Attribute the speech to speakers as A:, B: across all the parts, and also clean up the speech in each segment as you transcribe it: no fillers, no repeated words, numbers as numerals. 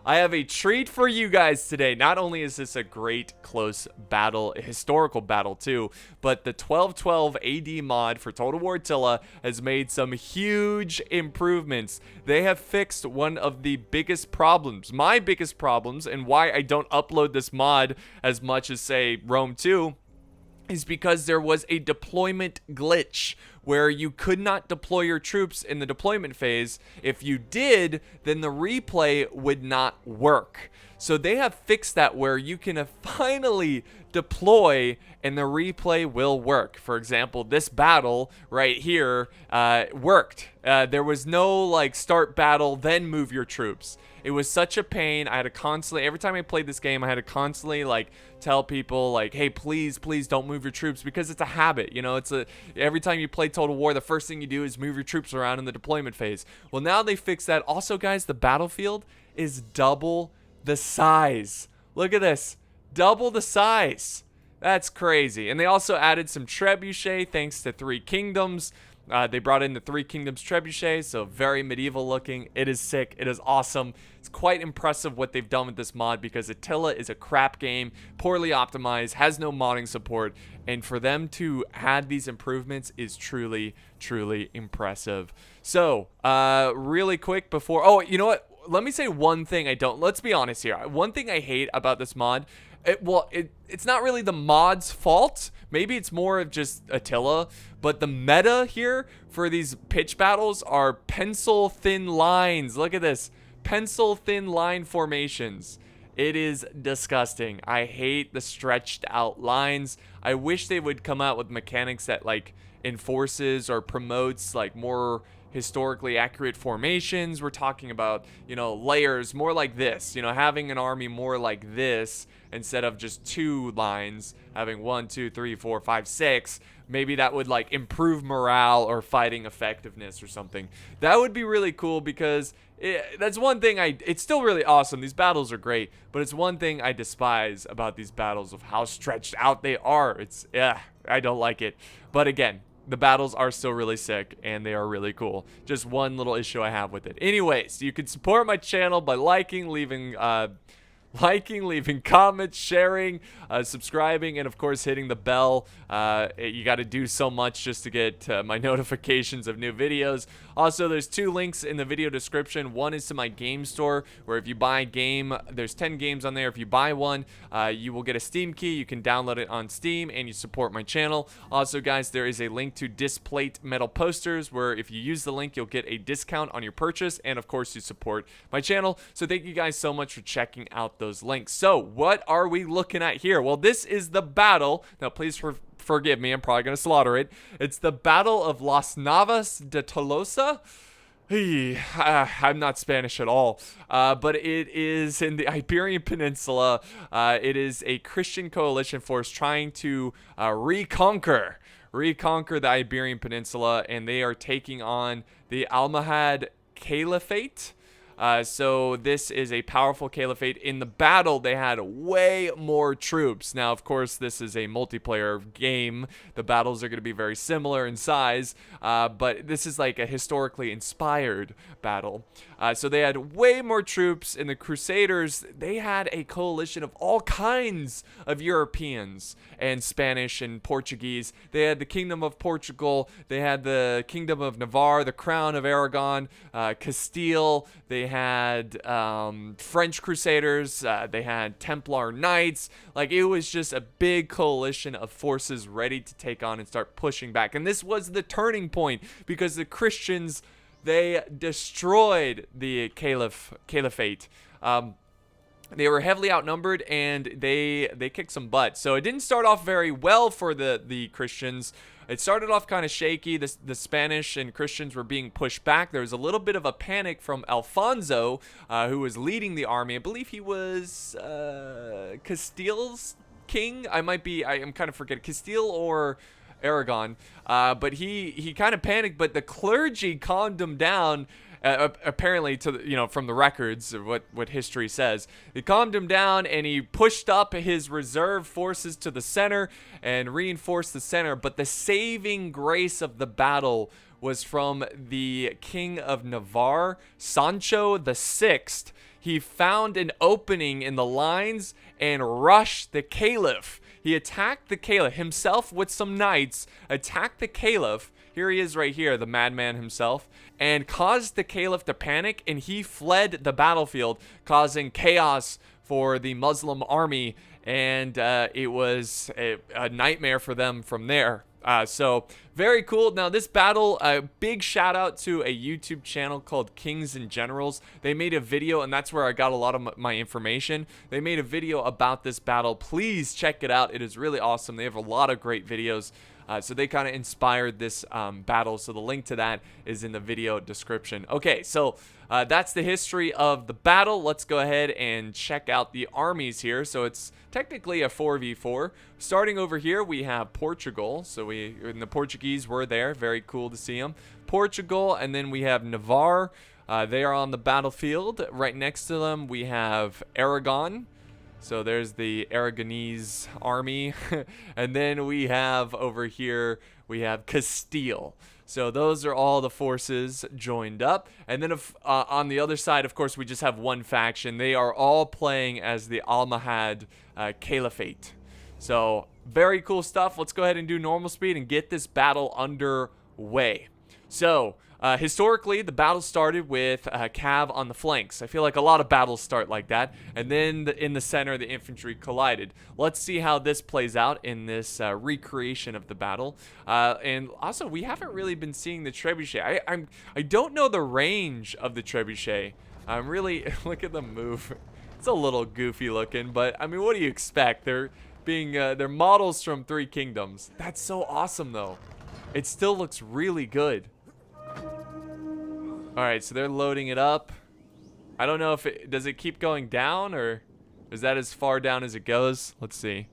A: I have a treat for you guys today. Not only is this a great close battle, a historical battle too, but the 1212 AD mod for Total War Attila has made some huge improvements. They have fixed one of the biggest problems, my biggest problems, and why I don't upload this mod as much as, say, Rome 2, is because there was a deployment glitch where you could not deploy your troops in the deployment phase. If you did, then the replay would not work. So they have fixed that where you can finally deploy and the replay will work. For example, this battle right here worked. There was no like start battle, then move your troops. It was such a pain. I had to constantly, every time I played this game, I had to constantly like tell people like, hey, please don't move your troops, because it's a habit. You know, every time you play Total War, the first thing you do is move your troops around in the deployment phase. Well, now they fixed that. Also, guys, the battlefield is double the size. Look at this, double the size. That's crazy. And they also added some trebuchet thanks to Three Kingdoms. They brought in the Three Kingdoms trebuchet, so very medieval looking. It is sick. It is awesome. It's quite impressive what they've done with this mod, because Attila is a crap game, poorly optimized, has no modding support, and for them to add these improvements is truly, truly impressive. So, really quick before... Oh, you know what? Let me say one thing I don't... Let's be honest here. One thing I hate about this mod... It's not really the mod's fault. Maybe it's more of just Attila, but the meta here for these pitch battles are pencil thin lines. Look at this, pencil thin line formations. It is disgusting. I hate the stretched out lines. I wish they would come out with mechanics that like enforces or promotes like more historically accurate formations. We're talking about, you know, layers more like this, you know, having an army more like this instead of just two lines, having 1, 2, 3, 4, 5, 6. Maybe that would like improve morale or fighting effectiveness or something. That would be really cool, because that's one thing it's still really awesome. These battles are great, but it's one thing I despise about these battles of how stretched out they are. I don't like it. But again, the battles are still really sick and they are really cool. Just one little issue I have with it. Anyways, you can support my channel by leaving comments, sharing, subscribing, and of course hitting the bell. You got to do so much just to get my notifications of new videos. Also, there's 2 links in the video description. One is to my game store, where if you buy a game, there's 10 games on there. If you buy one, you will get a Steam key. You can download it on Steam and you support my channel. Also, guys, there is a link to Displate metal posters, where if you use the link, you'll get a discount on your purchase, and of course you support my channel. So thank you guys so much for checking out those links. So what are we looking at here? Well, this is the battle. Now, please forgive me, I'm probably going to slaughter it. It's the Battle of Las Navas de Tolosa. I'm not Spanish at all, but it is in the Iberian Peninsula. It is a Christian coalition force trying to reconquer the Iberian Peninsula, and they are taking on the Almohad Caliphate. So this is a powerful caliphate. In the battle, they had way more troops. Now, of course, this is a multiplayer game. The battles are going to be very similar in size, but this is like a historically inspired battle. So they had way more troops. In the Crusaders, they had a coalition of all kinds of Europeans and Spanish and Portuguese. They had the Kingdom of Portugal. They had the Kingdom of Navarre, the Crown of Aragon, Castile. They had French Crusaders. They had Templar Knights. Like, it was just a big coalition of forces ready to take on and start pushing back. And this was the turning point, because the Christians, they destroyed the caliphate. They were heavily outnumbered, and they kicked some butt. So it didn't start off very well for the Christians. It started off kind of shaky. The Spanish and Christians were being pushed back. There was a little bit of a panic from Alfonso, who was leading the army. I believe he was Castile's king. I'm kind of forgetting. Castile or Aragon. But he kind of panicked, but the clergy calmed him down. Apparently, from the records of what history says, he calmed him down and he pushed up his reserve forces to the center and reinforced the center. But the saving grace of the battle was from the King of Navarre, Sancho the Sixth. he found an opening in the lines and rushed the caliph. He attacked the caliph himself with some knights, attacked the caliph. Here he is right here, the madman himself, and caused the caliph to panic, and he fled the battlefield, causing chaos for the Muslim army, and it was a nightmare for them from there. So very cool. Now this battle, a big shout out to a YouTube channel called Kings and Generals. They made a video, and that's where I got a lot of my information. They made a video about this battle. Please check it out. It is really awesome. They have a lot of great videos. So they kind of inspired this battle. So the link to that is in the video description. Okay, so that's the history of the battle. Let's go ahead and check out the armies here. So it's technically a 4v4. Starting over here, we have Portugal. So and the Portuguese were there. Very cool to see them. Portugal, and then we have Navarre. They are on the battlefield. Right next to them, we have Aragon. So there's the Aragonese army. And then we have over here, we have Castile. So those are all the forces joined up. And then on the other side, of course, we just have one faction. They are all playing as the Almohad Caliphate. So very cool stuff. Let's go ahead and do normal speed and get this battle underway. So historically, the battle started with cav on the flanks. I feel like a lot of battles start like that. And then in the center, the infantry collided. Let's see how this plays out in this recreation of the battle. And also, we haven't really been seeing the trebuchet. I don't know the range of the trebuchet. I'm really, look at them move. It's a little goofy looking, but I mean, what do you expect? They're models from Three Kingdoms. That's so awesome, though. It still looks really good. Alright, so they're loading it up. I don't know if does it keep going down, or is that as far down as it goes? Let's see.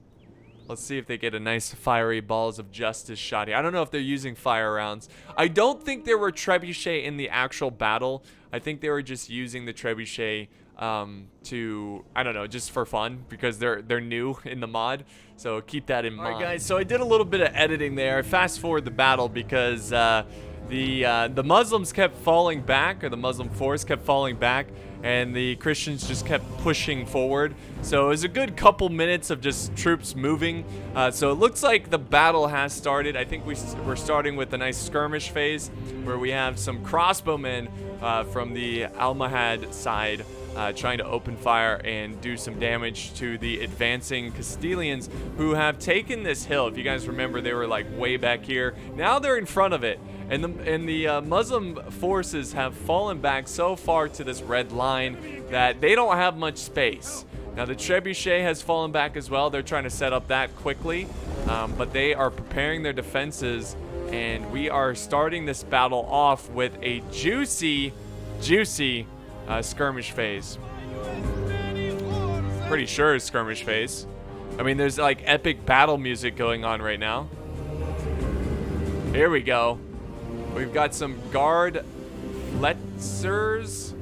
A: Let's see if they get a nice fiery balls of justice shot here. I don't know if they're using fire rounds. I don't think there were trebuchet in the actual battle. I think they were just using the trebuchet to, I don't know, just for fun, because they're new in the mod. So keep that in mind. Alright guys, so I did a little bit of editing there. I fast forward the battle because the Muslims kept falling back, or the Muslim force kept falling back, and the Christians just kept pushing forward. So it was a good couple minutes of just troops moving. So it looks like the battle has started. I think we're starting with a nice skirmish phase where we have some crossbowmen from the Almohad side trying to open fire and do some damage to the advancing Castilians, who have taken this hill. If you guys remember, they were like way back here. Now they're in front of it. And the Muslim forces have fallen back so far to this red line that they don't have much space. Now the trebuchet has fallen back as well. They're trying to set up that quickly, but they are preparing their defenses, and we are starting this battle off with a juicy skirmish phase. Pretty sure it's skirmish phase. I mean, there's like epic battle music going on right now. Here we go. We've got some guard Fletzers.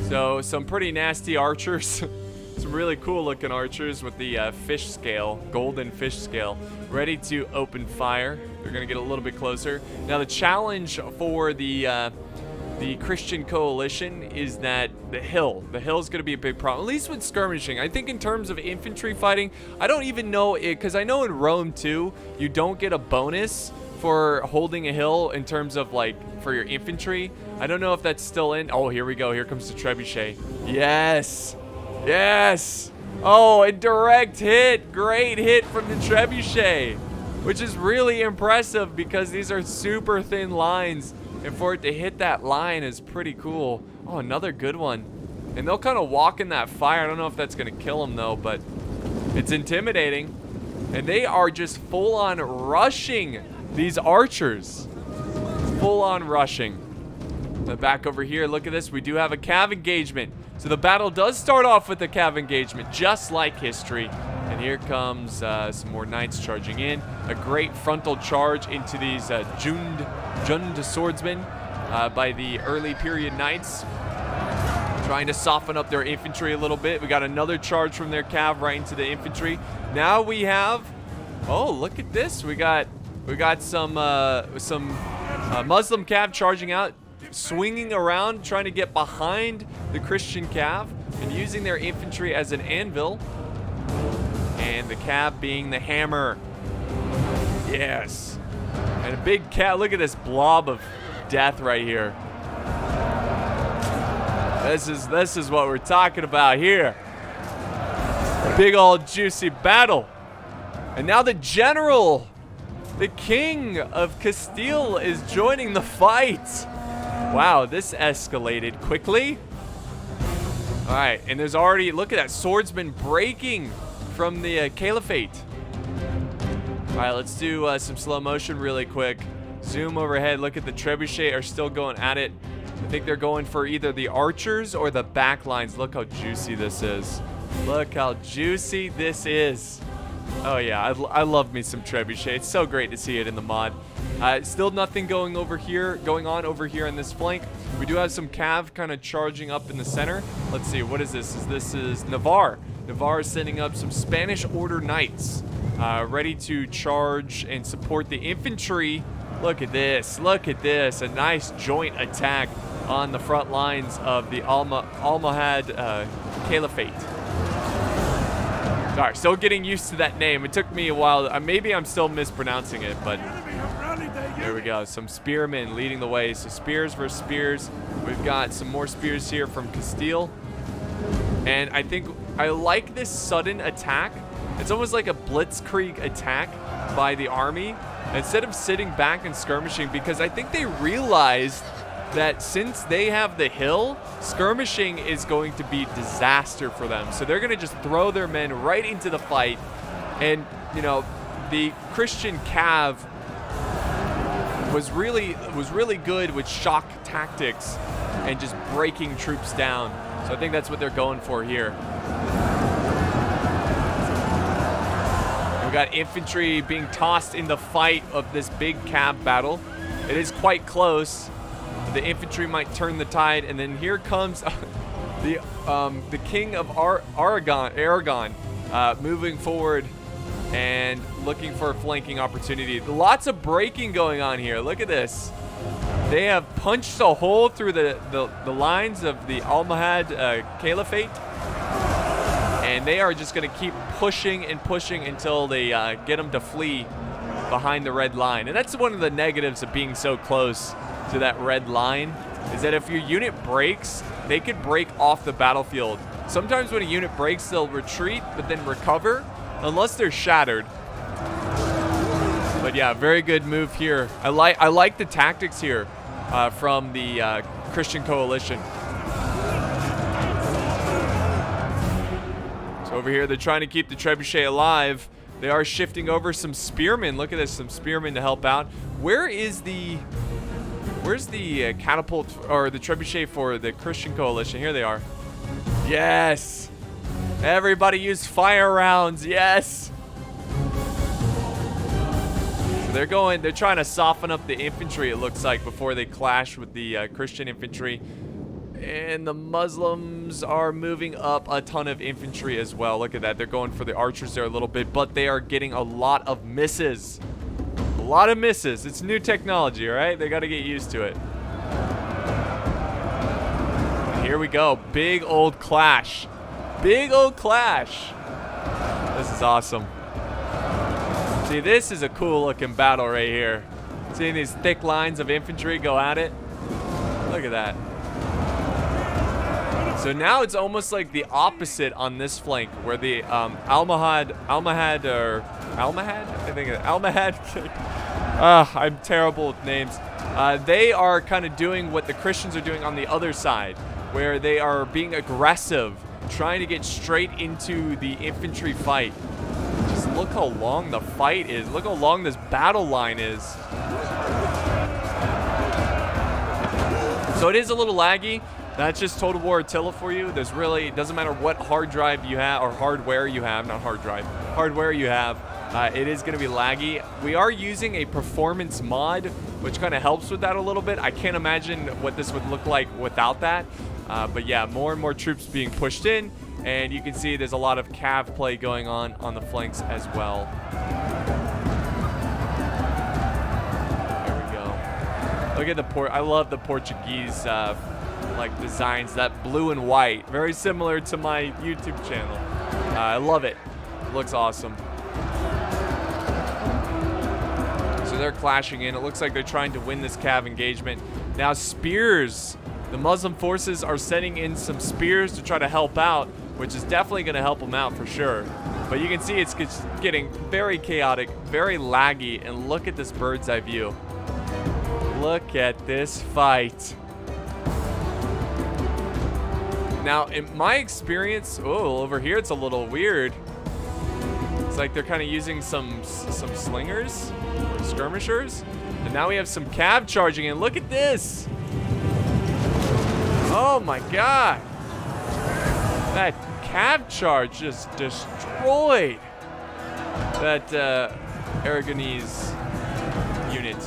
A: So some pretty nasty archers. Some really cool looking archers with the fish scale, golden fish scale, ready to open fire. They're gonna get a little bit closer. Now the challenge for the Christian coalition is that the hill is going to be a big problem, at least with skirmishing. I think in terms of infantry fighting, I don't even know it, because I know in Rome too, you don't get a bonus for holding a hill in terms of like for your infantry. I don't know if that's still in. Oh, here we go. Here comes the trebuchet. Yes. Oh, a direct hit. Great hit from the trebuchet, which is really impressive because these are super thin lines. And for it to hit that line is pretty cool. Oh, another good one. And they'll kind of walk in that fire. I don't know if that's going to kill them, though, but it's intimidating. And they are just full-on rushing these archers. Full-on rushing. Back over here, look at this. We do have a cav engagement. So the battle does start off with a cav engagement, just like history. And here comes some more knights charging in. A great frontal charge into these Jund swordsmen by the early period knights, trying to soften up their infantry a little bit. We got another charge from their cav right into the infantry. Now we have, oh, look at this. We got some Muslim cav charging out. swinging around, trying to get behind the Christian cav and using their infantry as an anvil. And the cav being the hammer. Yes. And a big cav. Look at this blob of death right here. This is what we're talking about here. Big old juicy battle. And now the general, the king of Castile, is joining the fight. Wow, this escalated quickly. All right, and there's already, look at that, swordsman breaking from the caliphate. All right, let's do some slow motion really quick. Zoom overhead, look at the trebuchet are still going at it. I think they're going for either the archers or the back lines. Look how juicy this is. Look how juicy this is. Oh yeah, I love me some trebuchet. It's so great to see it in the mod. Still nothing going on over here in this flank. We do have some cav kind of charging up in the center. Let's see, what is this? This is Navarre. Navarre is sending up some Spanish Order Knights, ready to charge and support the infantry. Look at this. Look at this. A nice joint attack on the front lines of the Almohad Caliphate. All right, still getting used to that name. It took me a while. Maybe I'm still mispronouncing it, but there we go. Some spearmen leading the way. So spears versus spears. We've got some more spears here from Castile. And I think I like this sudden attack. It's almost like a blitzkrieg attack by the army instead of sitting back and skirmishing, because I think they realized that since they have the hill, skirmishing is going to be disaster for them. So they're going to just throw their men right into the fight. And, you know, the Christian cav was really good with shock tactics and just breaking troops down. So I think that's what they're going for here. We've got infantry being tossed in the fight of this big cav battle. It is quite close. The infantry might turn the tide, and then here comes the king of Aragon, moving forward and looking for a flanking opportunity. Lots of breaking going on here. Look at this. They have punched a hole through the lines of the Almohad Caliphate, and they are just going to keep pushing and pushing until they get them to flee behind the red line. And that's one of the negatives of being so close to that red line, is that if your unit breaks, they could break off the battlefield. Sometimes when a unit breaks, they'll retreat but then recover unless they're shattered. But yeah, very good move here. I like the tactics here from the Christian coalition. So over here they're trying to keep the trebuchet alive. They are shifting over some spearmen. Look at this, some spearmen to help out. Where's the catapult or the trebuchet for the Christian coalition? Here they are. Yes. Everybody use fire rounds. Yes. So they're trying to soften up the infantry, it looks like, before they clash with the Christian infantry. And the Muslims are moving up a ton of infantry as well. Look at that. They're going for the archers there a little bit, but they are getting a lot of misses. A lot of misses. It's new technology, all right? They got to get used to it. Here we go. Big old clash. Big old clash. This is awesome. See, this is a cool looking battle right here. Seeing these thick lines of infantry go at it. Look at that. So now it's almost like the opposite on this flank, where the Almohad, I think it's Almohad. I'm terrible with names. They are kind of doing what the Christians are doing on the other side, where they are being aggressive, trying to get straight into the infantry fight. Just look how long the fight is. Look how long this battle line is. So it is a little laggy. That's just Total War Attila for you. There's really, it doesn't matter what hard drive you have, or hardware you have, not hard drive, hardware you have, it is going to be laggy. We are using a performance mod, which kind of helps with that a little bit. I can't imagine what this would look like without that. But yeah, more and more troops being pushed in, and you can see there's a lot of cav play going on the flanks as well. There we go. Look at I love the Portuguese like designs, that blue and white, very similar to my YouTube channel. I love it. It looks awesome. So they're clashing in. It looks like they're trying to win this cav engagement. Now spears. The Muslim forces are sending in some spears to try to help out, which is definitely going to help them out for sure. But you can see it's getting very chaotic, very laggy, and look at this bird's eye view. Look at this fight. Now, in my experience, oh, over here it's a little weird. It's like they're kind of using some slingers, skirmishers, and now we have some cav charging in. Look at this. Oh my god. That cav charge just destroyed that Aragonese unit.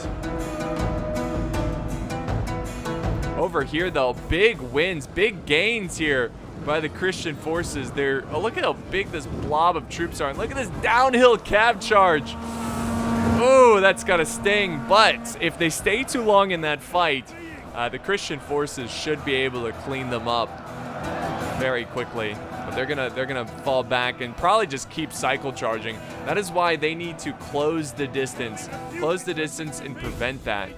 A: Over here though, big wins, big gains here by the Christian forces. Oh, look at how big this blob of troops are. And look at this downhill cav charge. Oh, that's gotta sting. But if they stay too long in that fight, the Christian forces should be able to clean them up very quickly. But they're gonna fall back and probably just keep cycle charging. That is why they need to close the distance and prevent that.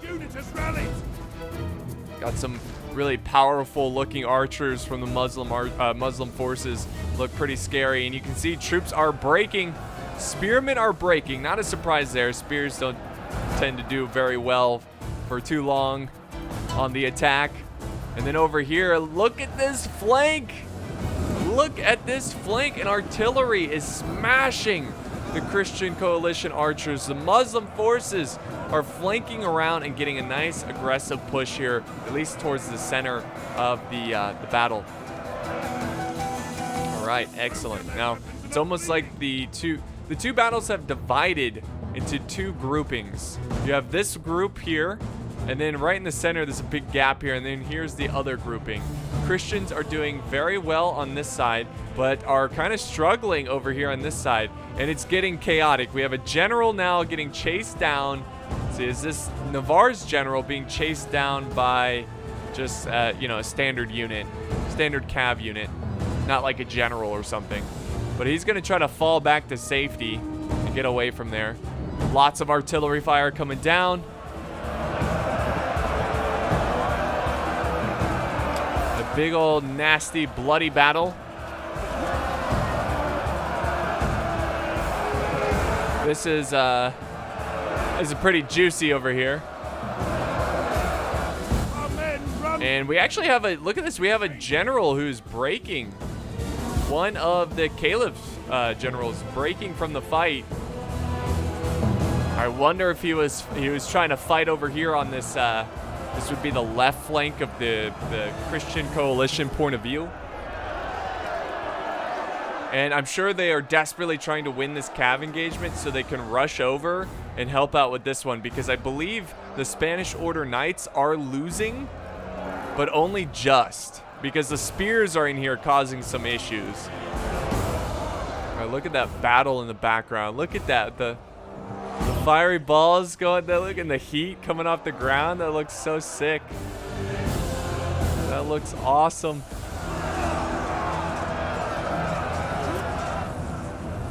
A: Got some really powerful looking archers from the Muslim forces. Look pretty scary, and you can see troops are breaking. Spearmen are breaking. Not a surprise there. Spears don't tend to do very well for too long on the attack. And then over here, look at this flank. Look at this flank, and artillery is smashing the Christian coalition archers. The Muslim forces are flanking around and getting a nice aggressive push here, at least towards the center of the battle. All right, excellent. Now it's almost like the two battles have divided into two groupings. You have this group here, and then right in the center there's a big gap here, and then here's the other grouping. Christians are doing very well on this side, but are kind of struggling over here on this side, and it's getting chaotic. We have a general now getting chased down. See, is this Navarre's general being chased down by just you know, a standard unit, standard cav unit, not like a general or something. But he's gonna try to fall back to safety and get away from there. Lots of artillery fire coming down. A big old nasty bloody battle. This is pretty juicy over here. And we actually have look at this, we have a general who's breaking. One of the caliph's generals breaking from the fight. I wonder if he was trying to fight over here on this, this would be the left flank of the Christian coalition point of view. And I'm sure they are desperately trying to win this cav engagement so they can rush over and help out with this one, because I believe the Spanish Order Knights are losing, but only just, because the spears are in here causing some issues. All right, look at that battle in the background. Look at that, the fiery balls going there. Look at the heat coming off the ground. That looks so sick. That looks awesome.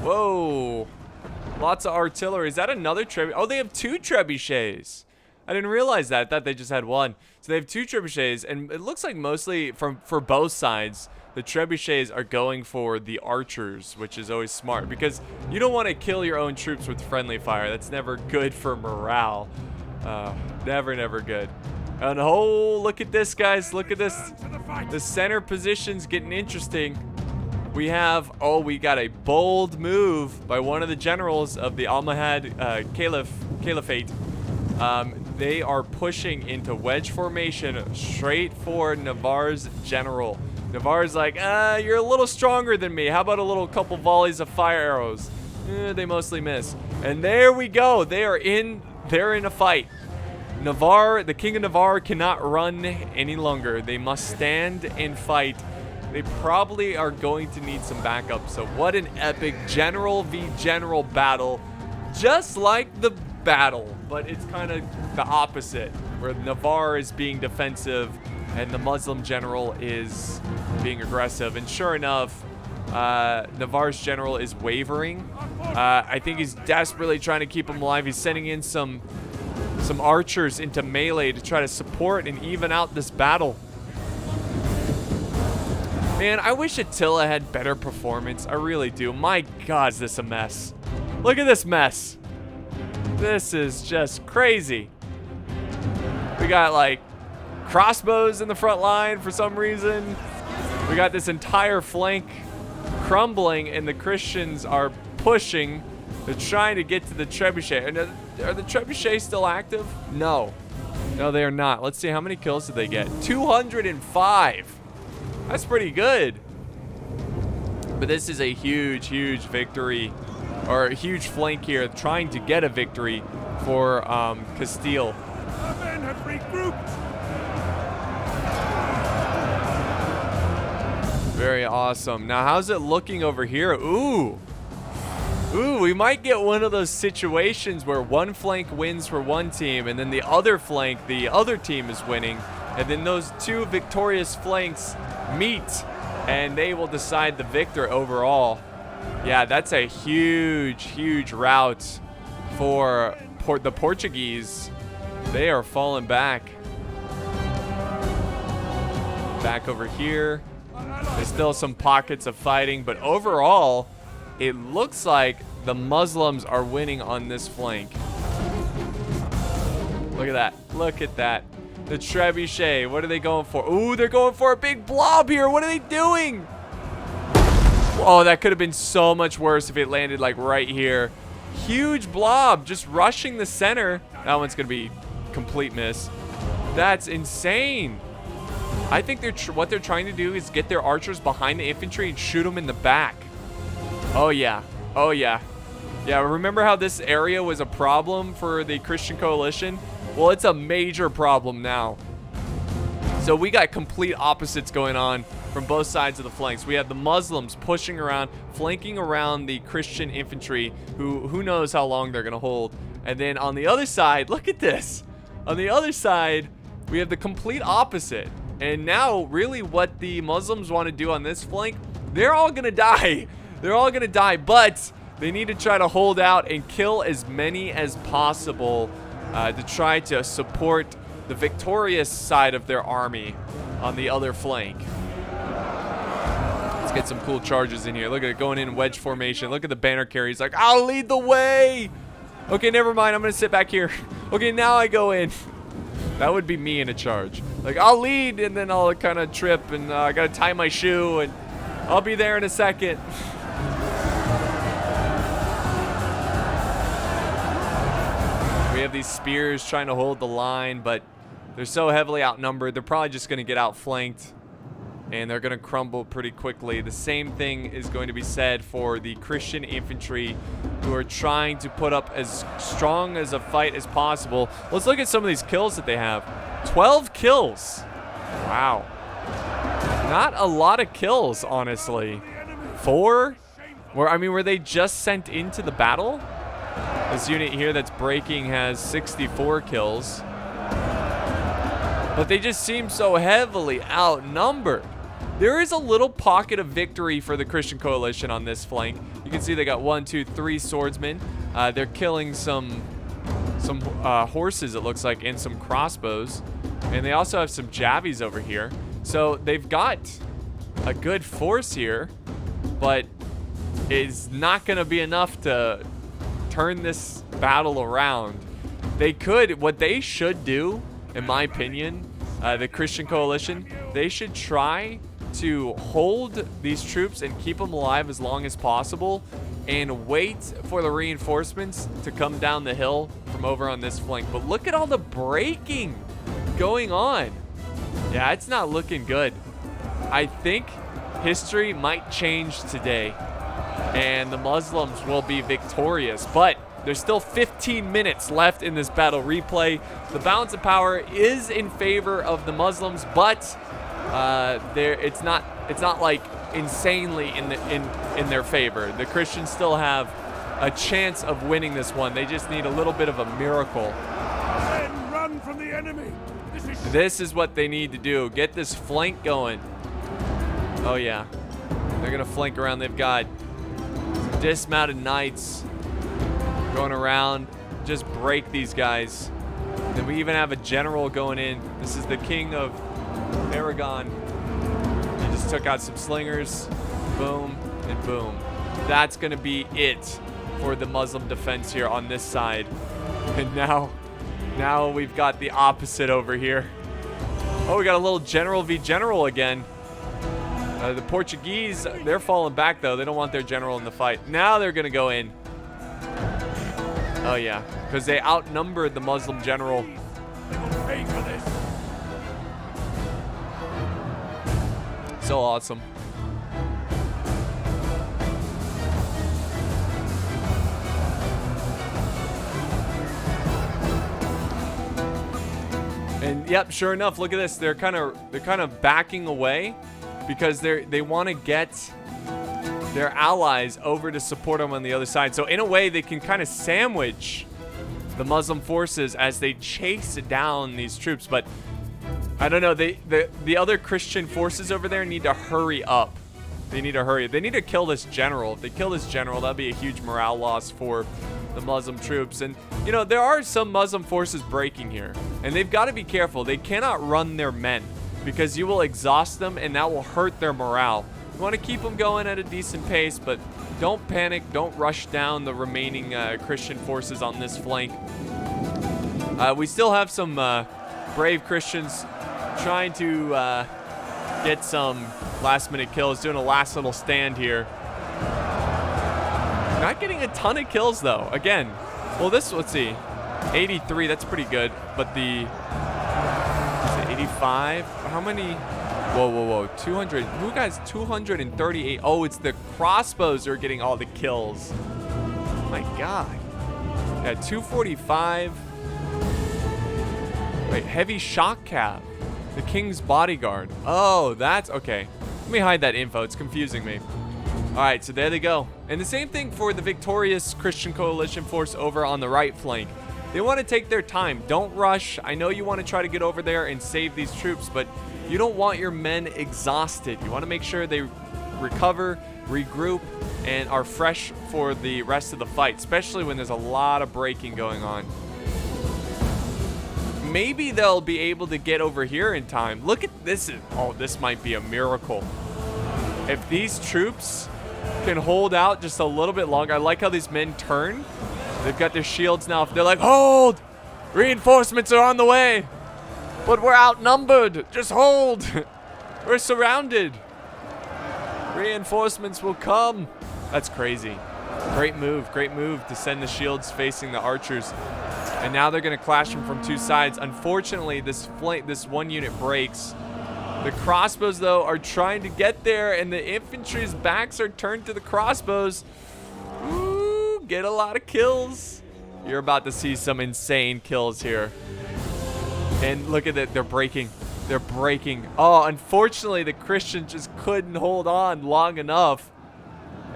A: Whoa. Lots of artillery. Is that another trebuchet? Oh, they have two trebuchets. I didn't realize that. I thought they just had one. So they have two trebuchets, and it looks like mostly for both sides, the trebuchets are going for the archers, which is always smart, because you don't want to kill your own troops with friendly fire. That's never good for morale. Never good. And oh, look at this, guys. Look at this. The center position's getting interesting. We got a bold move by one of the generals of the Almohad Caliphate. They are pushing into wedge formation straight for Navarre's general. Navarre's like, you're a little stronger than me. How about a little couple volleys of fire arrows? They mostly miss. And there we go. They're in a fight. Navarre, the King of Navarre, cannot run any longer. They must stand and fight. They probably are going to need some backup. So what an epic general v general battle. Just like the battle, but it's kind of the opposite, where Navarre is being defensive and the Muslim general is being aggressive. And sure enough, Navarre's general is wavering. I think he's desperately trying to keep him alive. He's sending in some archers into melee to try to support and even out this battle. Man, I wish Attila had better performance. I really do. My God, is this a mess. Look at this mess. This is just crazy. We got like crossbows in the front line for some reason. We got this entire flank crumbling and the Christians are pushing. They're trying to get to the trebuchet. Are the trebuchets still active? No. No, they are not. Let's see, how many kills did they get? 205. That's pretty good. But this is a huge, huge victory, or a huge flank here, trying to get a victory for Castile.
B: Our men have regrouped.
A: Very awesome. Now, how's it looking over here? Ooh. Ooh, we might get one of those situations where one flank wins for one team, and then the other flank, the other team is winning, and then those two victorious flanks meet, and they will decide the victor overall. Yeah, that's a huge, huge rout for the Portuguese. They are falling back. Back over here. There's still some pockets of fighting, but overall, it looks like the Muslims are winning on this flank. Look at that. Look at that. The trebuchet. What are they going for? Ooh, they're going for a big blob here. What are they doing? Oh, that could have been so much worse if it landed like right here. Huge blob just rushing the center. That one's going to be complete miss. That's insane. I think what they're trying to do is get their archers behind the infantry and shoot them in the back. Oh, yeah. Oh, yeah. Yeah, remember how this area was a problem for the Christian coalition? Well, it's a major problem now. So we got complete opposites going on from both sides of the flanks. We have the Muslims pushing around, flanking around the Christian infantry, who knows how long they're going to hold. And then on the other side, look at this. On the other side, we have the complete opposite. And now, really, what the Muslims want to do on this flank, they're all going to die. They're all going to die, but they need to try to hold out and kill as many as possible to try to support the victorious side of their army on the other flank. Let's get some cool charges in here. Look at it going in wedge formation. Look at the banner carries like, I'll lead the way. Okay, never mind. I'm going to sit back here. Okay, now I go in. That would be me in a charge. Like, I'll lead, and then I'll kind of trip, and I got to tie my shoe, and I'll be there in a second. We have these spears trying to hold the line, but they're so heavily outnumbered. They're probably just going to get outflanked, and they're going to crumble pretty quickly. The same thing is going to be said for the Christian infantry, who are trying to put up as strong as a fight as possible. Let's look at some of these kills that they have. 12 kills. Wow. Not a lot of kills, honestly. 4? Were they just sent into the battle? This unit here that's breaking has 64 kills. But they just seem so heavily outnumbered. There is a little pocket of victory for the Christian coalition on this flank. You can see they got 1, 2, 3 swordsmen. They're killing some horses, it looks like, and some crossbows. And they also have some javies over here. So they've got a good force here, but it's not going to be enough to turn this battle around. What they should do, in my opinion, the Christian coalition, they should try to hold these troops and keep them alive as long as possible and wait for the reinforcements to come down the hill from over on this flank. But look at all the breaking going on. Yeah, it's not looking good. I think history might change today and the Muslims will be victorious, but there's still 15 minutes left in this battle replay. The balance of power is in favor of the Muslims, but it's not like insanely in their favor. The Christians still have a chance of winning this one. They just need a little bit of a miracle.
B: Men, run from the enemy.
A: This is what they need to do. Get this flank going. Oh, yeah. They're going to flank around. They've got dismounted knights going around. Just break these guys. Then we even have a general going in. This is the king of Aragon. He just took out some slingers. Boom and boom. That's going to be it for the Muslim defense here on this side. And now we've got the opposite over here. Oh, we got a little general v general again. The Portuguese, they're falling back though. They don't want their general in the fight. Now they're going to go in. Oh yeah, because they outnumbered the Muslim general.
B: They will pay for this.
A: So awesome. And yep, sure enough, look at this. They're kind of backing away because they want to get their allies over to support them on the other side. So in a way, they can kind of sandwich the Muslim forces as they chase down these troops. But I don't know, the other Christian forces over there need to hurry up. They need to hurry. They need to kill this general. If they kill this general, that'd be a huge morale loss for the Muslim troops. And you know, there are some Muslim forces breaking here, and they've got to be careful. They cannot run their men because you will exhaust them and that will hurt their morale. You want to keep them going at a decent pace, but don't panic. Don't rush down the remaining Christian forces on this flank. We still have some brave Christians trying to get some last-minute kills, doing a last little stand here. Not getting a ton of kills, though. Again, well, this, let's see, 83, that's pretty good. But the, is it 85? How many? Whoa, 200. Who got 238? Oh, it's the crossbows are getting all the kills. My God. Yeah, 245. Wait, heavy shock cap. The king's bodyguard. Oh, that's okay. Let me hide that info. It's confusing me. All right, so there they go. And the same thing for the victorious Christian coalition force over on the right flank. They want to take their time. Don't rush. I know you want to try to get over there and save these troops, but you don't want your men exhausted. You want to make sure they recover, regroup, and are fresh for the rest of the fight, especially when there's a lot of breaking going on. Maybe they'll be able to get over here in time. Look at this. Oh, this might be a miracle. If these troops can hold out just a little bit longer. I like how these men turn. They've got their shields now. They're like, hold! Reinforcements are on the way! But we're outnumbered! Just hold! We're surrounded! Reinforcements will come! That's crazy. Great move to send the shields facing the archers. And now they're going to clash them from two sides. Unfortunately, this one unit breaks. The crossbows, though, are trying to get there, and the infantry's backs are turned to the crossbows. Ooh, get a lot of kills. You're about to see some insane kills here. And look at it, they're breaking. They're breaking. Oh, unfortunately, the Christians just couldn't hold on long enough.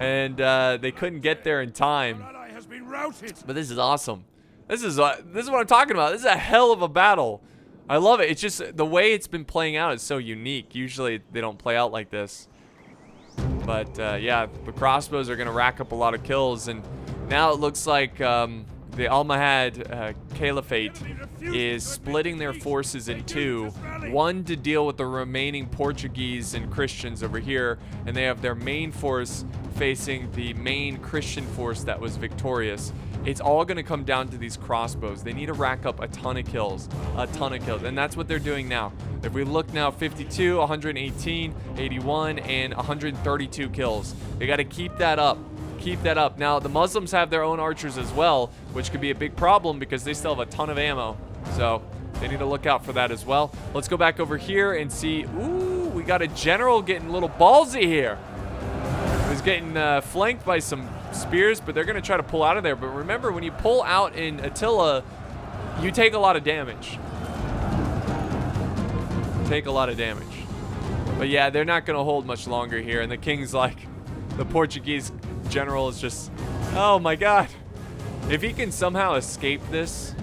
A: And they couldn't get there in time. But this is awesome. This is what I'm talking about. This is a hell of a battle. I love it. It's just the way it's been playing out is so unique. Usually they don't play out like this. But yeah, the crossbows are going to rack up a lot of kills. And now it looks like the Almohad Caliphate is splitting their forces in two. One to deal with the remaining Portuguese and Christians over here. And they have their main force facing the main Christian force that was victorious. It's all going to come down to these crossbows. They need to rack up a ton of kills. And that's what they're doing now. If we look now, 52, 118, 81, and 132 kills. They got to keep that up. Keep that up. Now, the Muslims have their own archers as well, which could be a big problem because they still have a ton of ammo. So they need to look out for that as well. Let's go back over here and see. Ooh, we got a general getting a little ballsy here. He's getting flanked by some spears, but they're going to try to pull out of there. But remember, when you pull out in Attila, you take a lot of damage. But yeah, they're not going to hold much longer here. And the king's like, the Portuguese general is just Oh my god. If he can somehow escape this,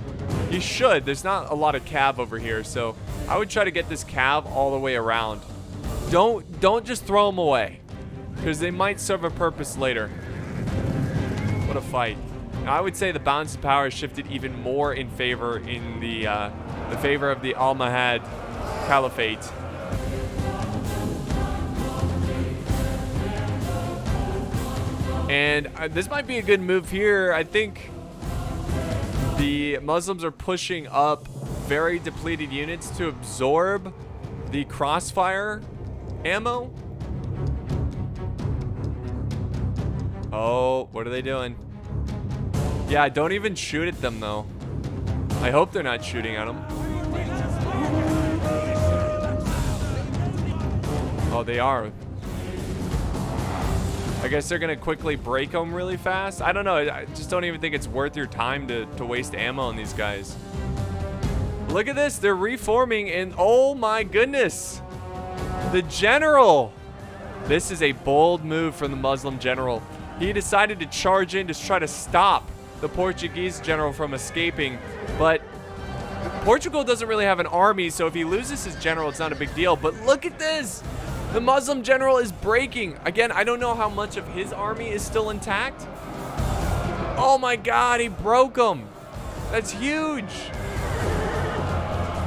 A: he should. There's not a lot of cav over here, so I would try to get this cav all the way around. Don't just throw them away, because they might serve a purpose later. What a fight. Now, I would say the balance of power shifted even more in favor in the favor of the Almohad Caliphate. And this might be a good move here. I think the Muslims are pushing up very depleted units to absorb the crossfire ammo. Oh, what are they doing? Yeah, don't even shoot at them, though. I hope they're not shooting at them. Oh, they are. I guess they're going to quickly break them really fast. I don't know. I just don't even think it's worth your time to waste ammo on these guys. Look at this. They're reforming, and oh my goodness. The general. This is a bold move from the Muslim general. He decided to charge in to try to stop the Portuguese general from escaping, but Portugal doesn't really have an army, so if he loses his general, it's not a big deal. But look at this. The Muslim general is breaking. Again, I don't know how much of his army is still intact. Oh my god, he broke them. That's huge.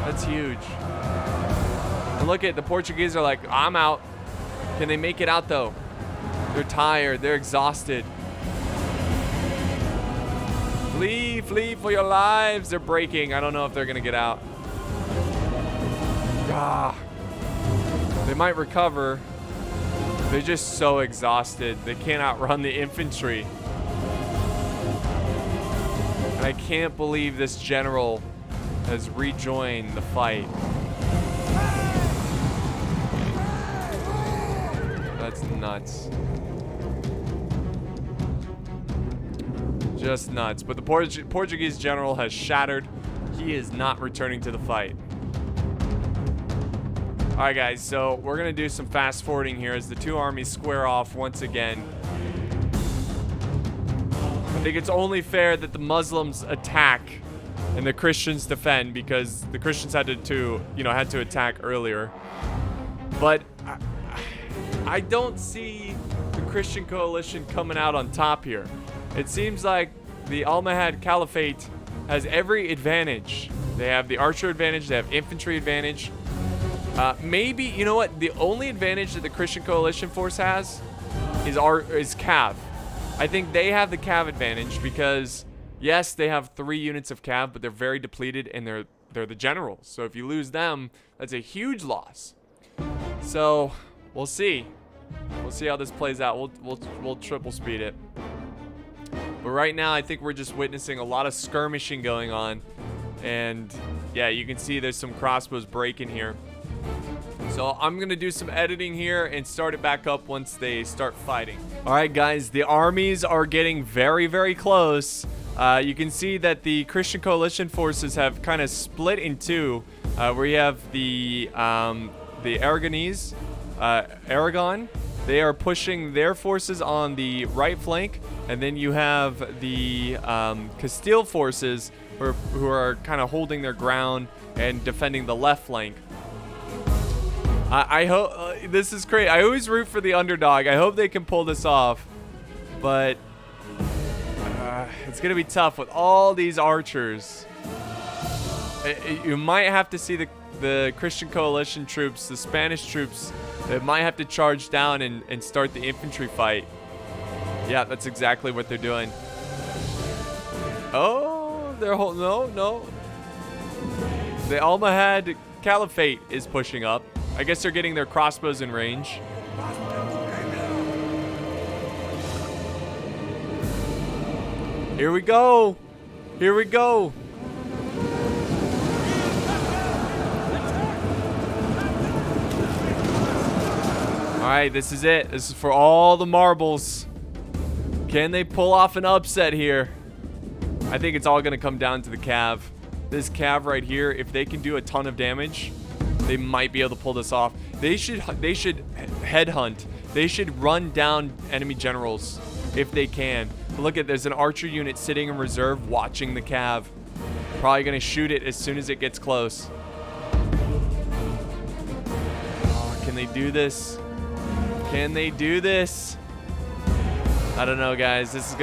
A: That's huge. And look at the Portuguese are like, I'm out. Can they make it out though? They're tired. They're exhausted. Flee, flee for your lives. They're breaking. I don't know if they're going to get out. Ah. They might recover. They're just so exhausted. They can't outrun the infantry. And I can't believe this general has rejoined the fight. That's nuts. Just nuts. But the Portuguese general has shattered. He is not returning to the fight. Alright guys, so we're going to do some fast forwarding here as the two armies square off once again. I think it's only fair that the Muslims attack and the Christians defend, because the Christians had to attack earlier. But I don't see the Christian coalition coming out on top here. It seems like the Almohad Caliphate has every advantage. They have the archer advantage, they have infantry advantage. Maybe, you know what? The only advantage that the Christian coalition force has is cav. I think they have the cav advantage because, yes, they have 3 units of cav, but they're very depleted and they're the generals. So if you lose them, that's a huge loss. So we'll see. We'll see how this plays out. We'll triple speed it. But right now, I think we're just witnessing a lot of skirmishing going on, and yeah, you can see there's some crossbows breaking here. So I'm going to do some editing here and start it back up once they start fighting. All right, guys, the armies are getting very, very close. You can see that the Christian coalition forces have kind of split in two, where you have the Aragonese, Aragon. They are pushing their forces on the right flank, and then you have the Castile forces who are kind of holding their ground and defending the left flank. I hope this is great. I always root for the underdog. I hope they can pull this off, but it's gonna be tough with all these archers. You might have to see the Christian coalition troops, the Spanish troops. They might have to charge down and start the infantry fight. Yeah, that's exactly what they're doing. Oh, they're no. The Almohad Caliphate is pushing up. I guess they're getting their crossbows in range. Here we go. Here we go. All right, this is it. This is for all the marbles. Can they pull off an upset here? I think it's all going to come down to the cav. This cav right here, if they can do a ton of damage, they might be able to pull this off. They should headhunt. They should run down enemy generals if they can. Look at, there's an archer unit sitting in reserve watching the cav. Probably gonna shoot it as soon as it gets close. Oh, can they do this? Can they do this? I don't know, guys. This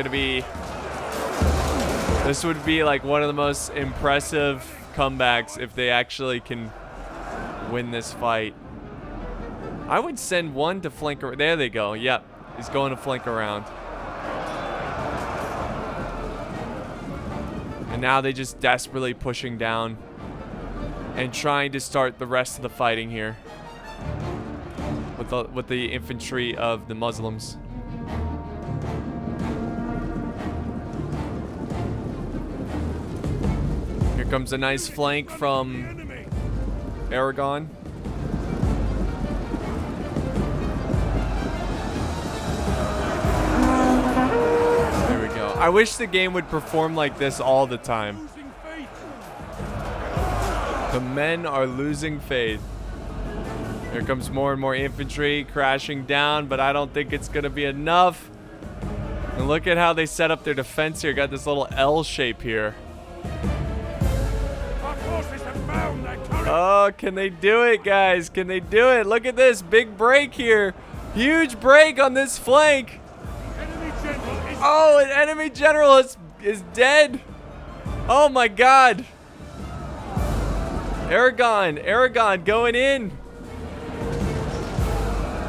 A: would be like one of the most impressive comebacks if they actually can win this fight. I would send one to flank. There they go. Yep, he's going to flank around. And now they just desperately pushing down and trying to start the rest of the fighting here with the infantry of the Muslims. Here comes a nice flank from Aragon. There we go. I wish the game would perform like this all the time. The men are losing faith. Here comes more and more infantry crashing down, but I don't think it's going to be enough. And look at how they set up their defense here. Got this little L shape here. Oh, can they do it, guys? Can they do it? Look at this big break here. Huge break on this flank. Oh, an enemy general is dead. Oh my god. Aragon going in.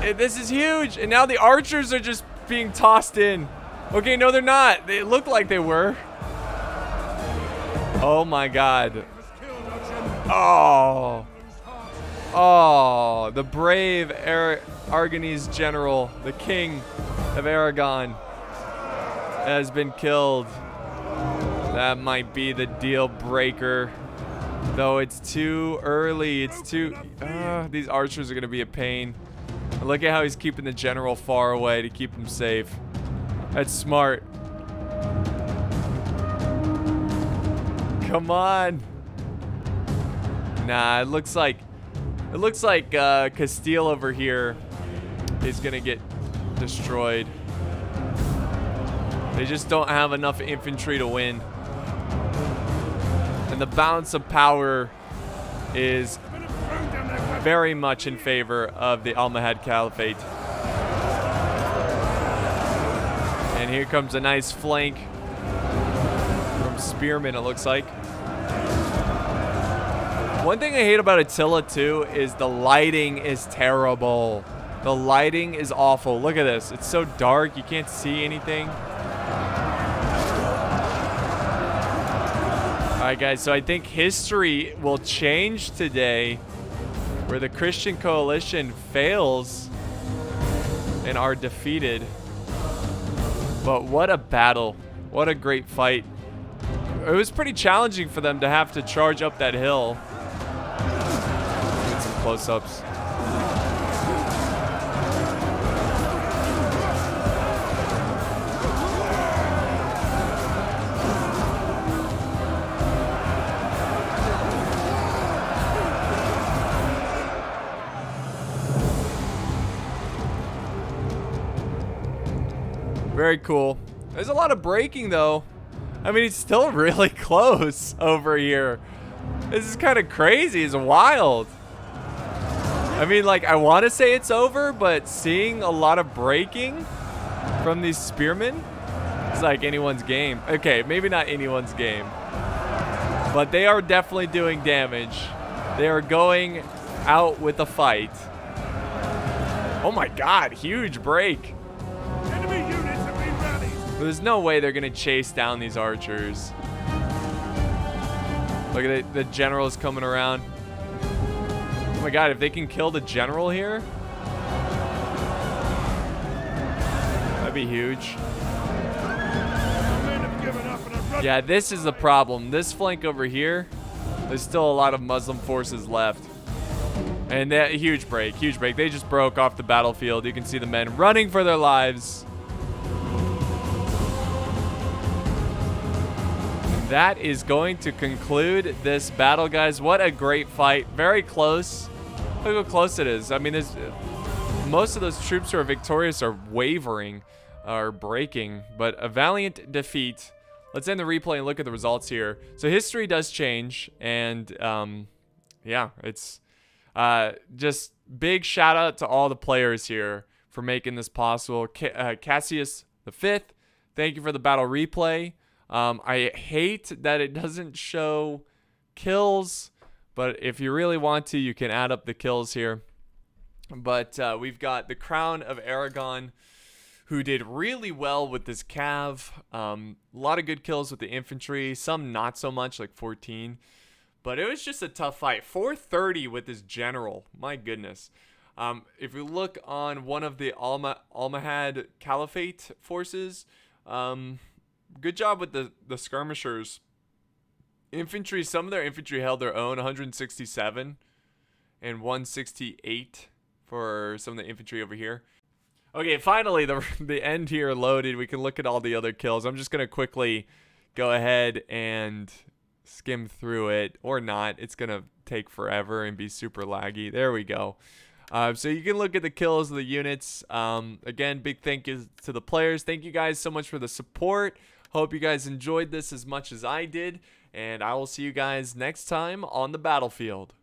A: This is huge. And now the archers are just being tossed in. Okay, no, they're not. They look like they were. Oh my god. Oh. Oh, the brave Aragonese general, the king of Aragon, has been killed. That might be the deal breaker. Though it's too early. It's too... these archers are going to be a pain. Look at how he's keeping the general far away to keep him safe. That's smart. Come on. Nah, it looks like Castile over here is gonna get destroyed. They just don't have enough infantry to win. And the balance of power is very much in favor of the Almohad Caliphate. And here comes a nice flank from spearmen, it looks like. One thing I hate about Attila too is the lighting is terrible. The lighting is awful. Look at this. It's so dark, you can't see anything. Alright guys, so I think history will change today, where the Christian coalition fails and are defeated. But what a battle. What a great fight. It was pretty challenging for them to have to charge up that hill. Get some close-ups. Very cool. There's a lot of braking though. I mean, it's still really close over here. This is kind of crazy. It's wild. I mean, like, I want to say it's over, but seeing a lot of braking from these spearmen, it's like anyone's game. Okay, maybe not anyone's game, but they are definitely doing damage. They are going out with a fight. Oh my god, huge break. There's no way they're gonna chase down these archers. Look at it, the general's coming around. Oh my god, if they can kill the general here, that'd be huge. Yeah, this is the problem. This flank over here, there's still a lot of Muslim forces left. And that huge break, huge break. They just broke off the battlefield. You can see the men running for their lives. That is going to conclude this battle, guys. What a great fight. Very close. Look how close it is. I mean, most of those troops who are victorious are wavering. are breaking, but a valiant defeat. Let's end the replay and look at the results here. So history does change, and yeah, it's just big shout out to all the players here for making this possible. Cassius V, thank you for the battle replay. I hate that it doesn't show kills, but if you really want to, you can add up the kills here. But we've got the Crown of Aragon, who did really well with this cav. A lot of good kills with the infantry, some not so much, like 14. But it was just a tough fight. 430 with this general. My goodness. If we look on one of the Almohad Caliphate forces, good job with the skirmishers. Infantry, some of their infantry held their own, 167 and 168 for some of the infantry over here. Okay, finally, the end here loaded. We can look at all the other kills. I'm just going to quickly go ahead and skim through it, or not. It's going to take forever and be super laggy. There we go. So you can look at the kills of the units. Again, big thank you to the players. Thank you guys so much for the support. Hope you guys enjoyed this as much as I did. And I will see you guys next time on the battlefield.